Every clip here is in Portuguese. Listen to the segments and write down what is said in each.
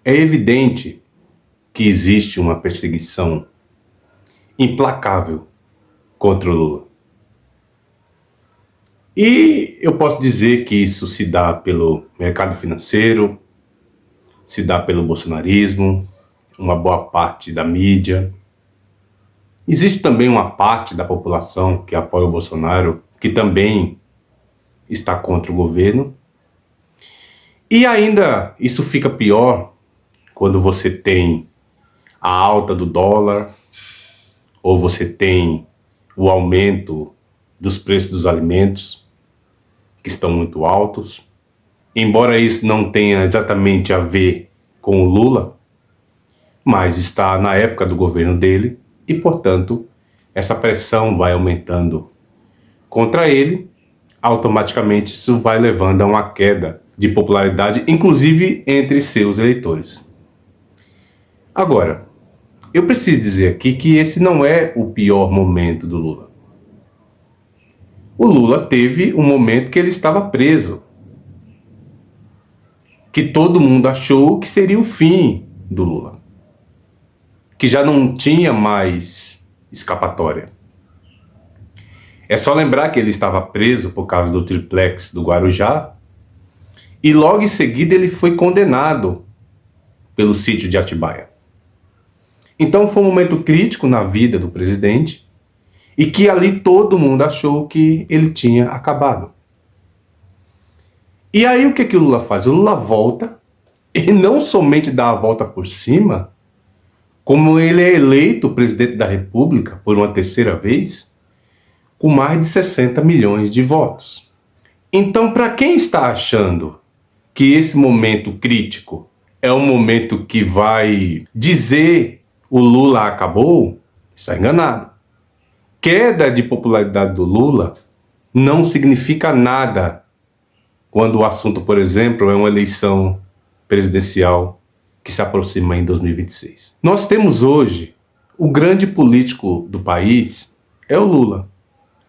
É evidente que existe uma perseguição implacável contra o Lula. E eu posso dizer que isso se dá pelo mercado financeiro, se dá pelo bolsonarismo, uma boa parte da mídia. Existe também uma parte da população que apoia o Bolsonaro, que também está contra o governo. E ainda isso fica pior quando você tem a alta do dólar, ou você tem o aumento dos preços dos alimentos, que estão muito altos. Embora isso não tenha exatamente a ver com o Lula, mas está na época do governo dele e, portanto, essa pressão vai aumentando contra ele. Automaticamente isso vai levando a uma queda de popularidade, inclusive entre seus eleitores. Agora, eu preciso dizer aqui que esse não é o pior momento do Lula. O Lula teve um momento que ele estava preso, que todo mundo achou que seria o fim do Lula, que já não tinha mais escapatória. É só lembrar que ele estava preso por causa do triplex do Guarujá e logo em seguida ele foi condenado pelo sítio de Atibaia. Então foi um momento crítico na vida do presidente e que ali todo mundo achou que ele tinha acabado. E aí o que o Lula faz? O Lula volta e não somente dá a volta por cima, como ele é eleito presidente da República por uma terceira vez, com mais de 60 milhões de votos. Então, para quem está achando que esse momento crítico é um momento que vai dizer o Lula acabou, está enganado. Queda de popularidade do Lula não significa nada quando o assunto, por exemplo, é uma eleição presidencial que se aproxima em 2026. Nós temos hoje o grande político do país é o Lula.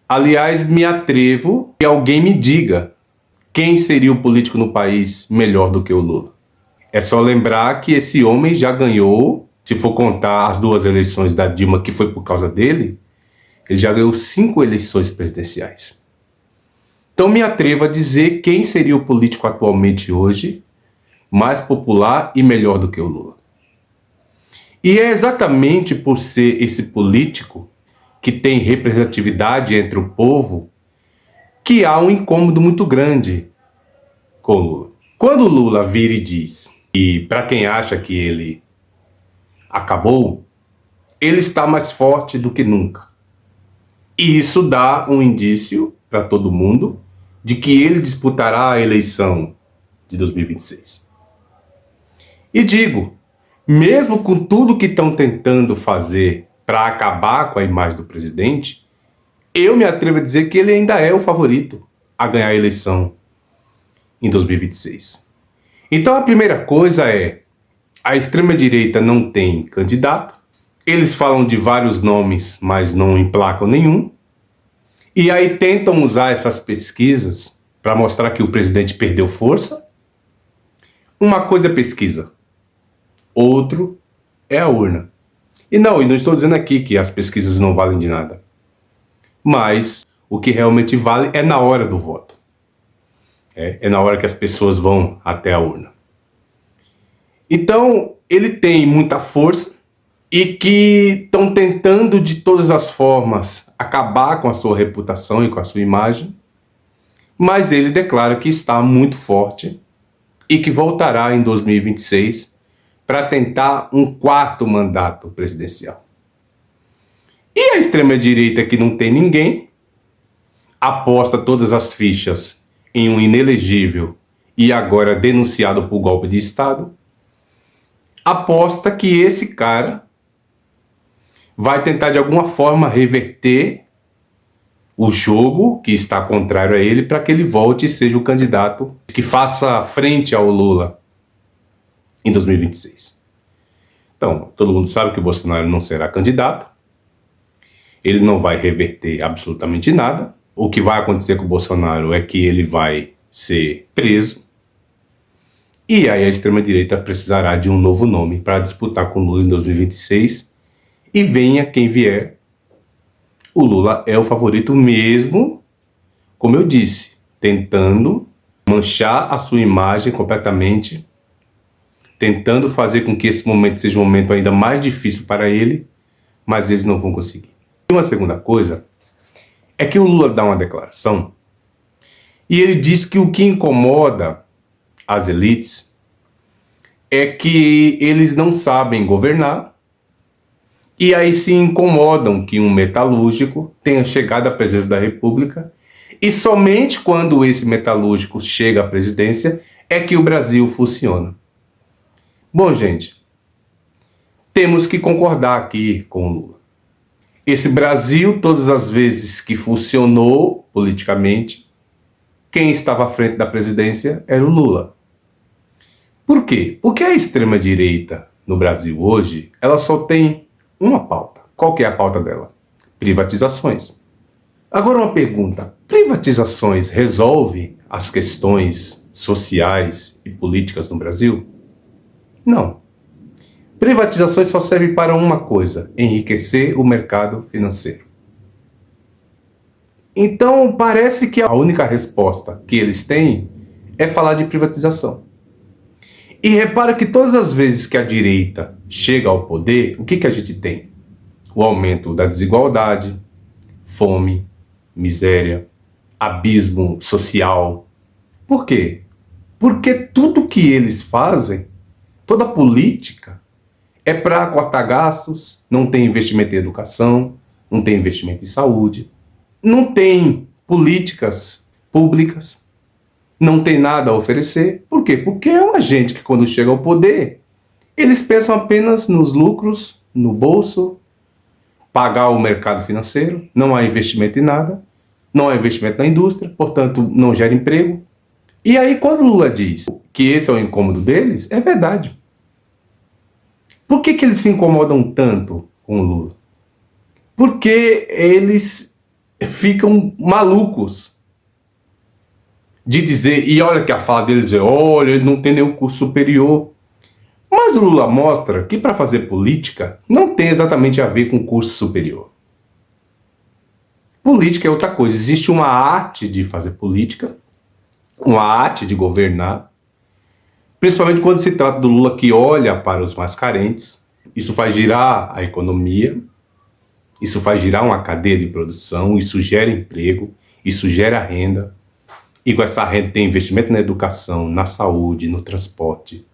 Aliás, me atrevo que alguém me diga quem seria o político no país melhor do que o Lula. É só lembrar que esse homem já ganhou, se for contar as duas eleições da Dilma, que foi por causa dele, ele já ganhou 5 eleições presidenciais. Então me atrevo a dizer quem seria o político atualmente hoje mais popular e melhor do que o Lula. E é exatamente por ser esse político que tem representatividade entre o povo, que há um incômodo muito grande com o Lula. Quando o Lula vira e diz, e para quem acha que ele acabou, ele está mais forte do que nunca. E isso dá um indício para todo mundo de que ele disputará a eleição de 2026. E digo, mesmo com tudo que estão tentando fazer para acabar com a imagem do presidente, eu me atrevo a dizer que ele ainda é o favorito a ganhar a eleição em 2026. Então a primeira coisa é, a extrema-direita não tem candidato, eles falam de vários nomes, mas não emplacam nenhum, e aí tentam usar essas pesquisas para mostrar que o presidente perdeu força. Uma coisa é pesquisa, outro é a urna. E não estou dizendo aqui que as pesquisas não valem de nada. Mas o que realmente vale é na hora do voto. É na hora que as pessoas vão até a urna. Então, ele tem muita força e que estão tentando de todas as formas acabar com a sua reputação e com a sua imagem, mas ele declara que está muito forte e que voltará em 2026 para tentar um 4º mandato presidencial. E a extrema-direita, que não tem ninguém, aposta todas as fichas em um inelegível e agora denunciado por golpe de Estado, aposta que esse cara vai tentar de alguma forma reverter o jogo que está contrário a ele para que ele volte e seja o candidato que faça frente ao Lula em 2026. Então, todo mundo sabe que o Bolsonaro não será candidato, ele não vai reverter absolutamente nada. O que vai acontecer com o Bolsonaro é que ele vai ser preso E aí a extrema-direita precisará de um novo nome para disputar com o Lula em 2026. E venha quem vier, o Lula é o favorito mesmo, como eu disse, tentando manchar a sua imagem completamente, tentando fazer com que esse momento seja um momento ainda mais difícil para ele, mas eles não vão conseguir. E uma segunda coisa é que o Lula dá uma declaração e ele diz que o que incomoda as elites é que eles não sabem governar e aí se incomodam que um metalúrgico tenha chegado à presidência da República e somente quando esse metalúrgico chega à presidência é que o Brasil funciona. Bom, gente, temos que concordar aqui com o Lula. Esse Brasil, todas as vezes que funcionou politicamente, quem estava à frente da presidência era o Lula. Por quê? Porque a extrema-direita no Brasil hoje, ela só tem uma pauta. Qual que é a pauta dela? Privatizações. Agora uma pergunta, privatizações resolve as questões sociais e políticas no Brasil? Não. Privatizações só servem para uma coisa, enriquecer o mercado financeiro. Então parece que a única resposta que eles têm é falar de privatização. E repara que todas as vezes que a direita chega ao poder, o que a gente tem? O aumento da desigualdade, fome, miséria, abismo social. Por quê? Porque tudo que eles fazem, toda política, é para cortar gastos, não tem investimento em educação, não tem investimento em saúde, não tem políticas públicas, não tem nada a oferecer. Por quê? Porque é uma gente que quando chega ao poder, eles pensam apenas nos lucros, no bolso, pagar o mercado financeiro, não há investimento em nada, não há investimento na indústria, portanto não gera emprego. E aí quando Lula diz que esse é o incômodo deles, é verdade. Por que eles se incomodam tanto com o Lula? Porque eles ficam malucos de dizer, e olha que a fala deles é, olha, ele não tem nenhum curso superior. Mas o Lula mostra que para fazer política não tem exatamente a ver com curso superior. Política é outra coisa, existe uma arte de fazer política, uma arte de governar, principalmente quando se trata do Lula que olha para os mais carentes. Isso faz girar a economia, isso faz girar uma cadeia de produção, isso gera emprego, isso gera renda. E com essa renda tem investimento na educação, na saúde, no transporte.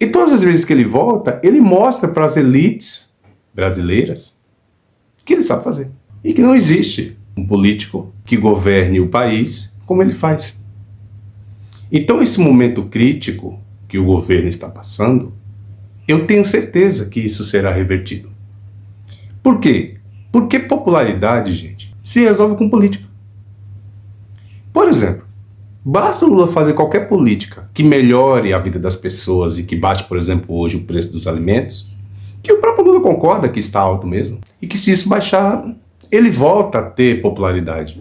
E todas as vezes que ele volta, ele mostra para as elites brasileiras que ele sabe fazer. E que não existe um político que governe o país como ele faz. Então esse momento crítico que o governo está passando, eu tenho certeza que isso será revertido. Por quê? Porque popularidade, gente, se resolve com política. Por exemplo, basta o Lula fazer qualquer política que melhore a vida das pessoas e que bate, por exemplo, hoje o preço dos alimentos, que o próprio Lula concorda que está alto mesmo, e que se isso baixar, ele volta a ter popularidade.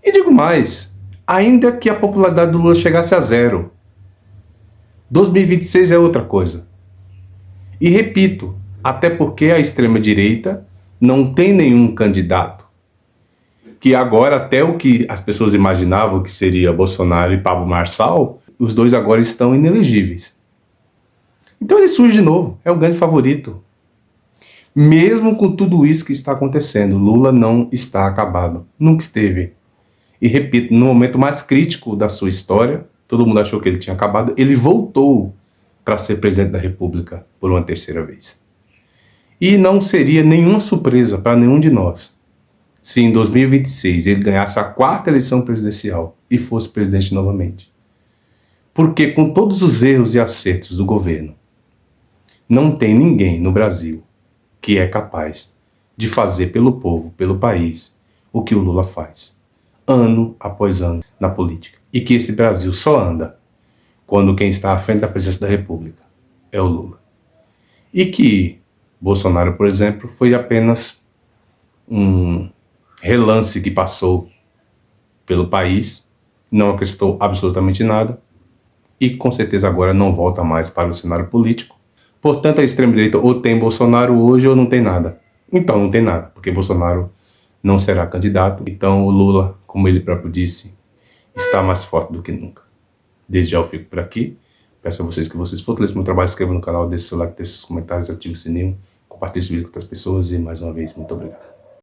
E digo mais, ainda que a popularidade do Lula chegasse a zero, 2026 é outra coisa. E repito, até porque a extrema-direita não tem nenhum candidato, que agora até o que as pessoas imaginavam que seria Bolsonaro e Pablo Marçal, os dois agora estão inelegíveis. Então ele surge de novo, é o grande favorito. Mesmo com tudo isso que está acontecendo, Lula não está acabado, nunca esteve. E repito, no momento mais crítico da sua história, todo mundo achou que ele tinha acabado, ele voltou para ser presidente da República por uma terceira vez. E não seria nenhuma surpresa para nenhum de nós se em 2026 ele ganhasse a quarta eleição presidencial e fosse presidente novamente. Porque com todos os erros e acertos do governo, não tem ninguém no Brasil que é capaz de fazer pelo povo, pelo país, o que o Lula faz, ano após ano, na política. E que esse Brasil só anda quando quem está à frente da presidência da República é o Lula. E que Bolsonaro, por exemplo, foi apenas um relance que passou pelo país, não acrescentou absolutamente nada, e com certeza agora não volta mais para o cenário político. Portanto, a extrema-direita ou tem Bolsonaro hoje ou não tem nada. Então não tem nada, porque Bolsonaro não será candidato. Então o Lula, como ele próprio disse, está mais forte do que nunca. Desde já eu fico por aqui. Peço a vocês que vocês fortaleçam meu trabalho, se inscrevam no canal, deixem seu like, deixem seus comentários, ativem o sininho, compartilhem esse vídeo com outras pessoas e mais uma vez, muito obrigado.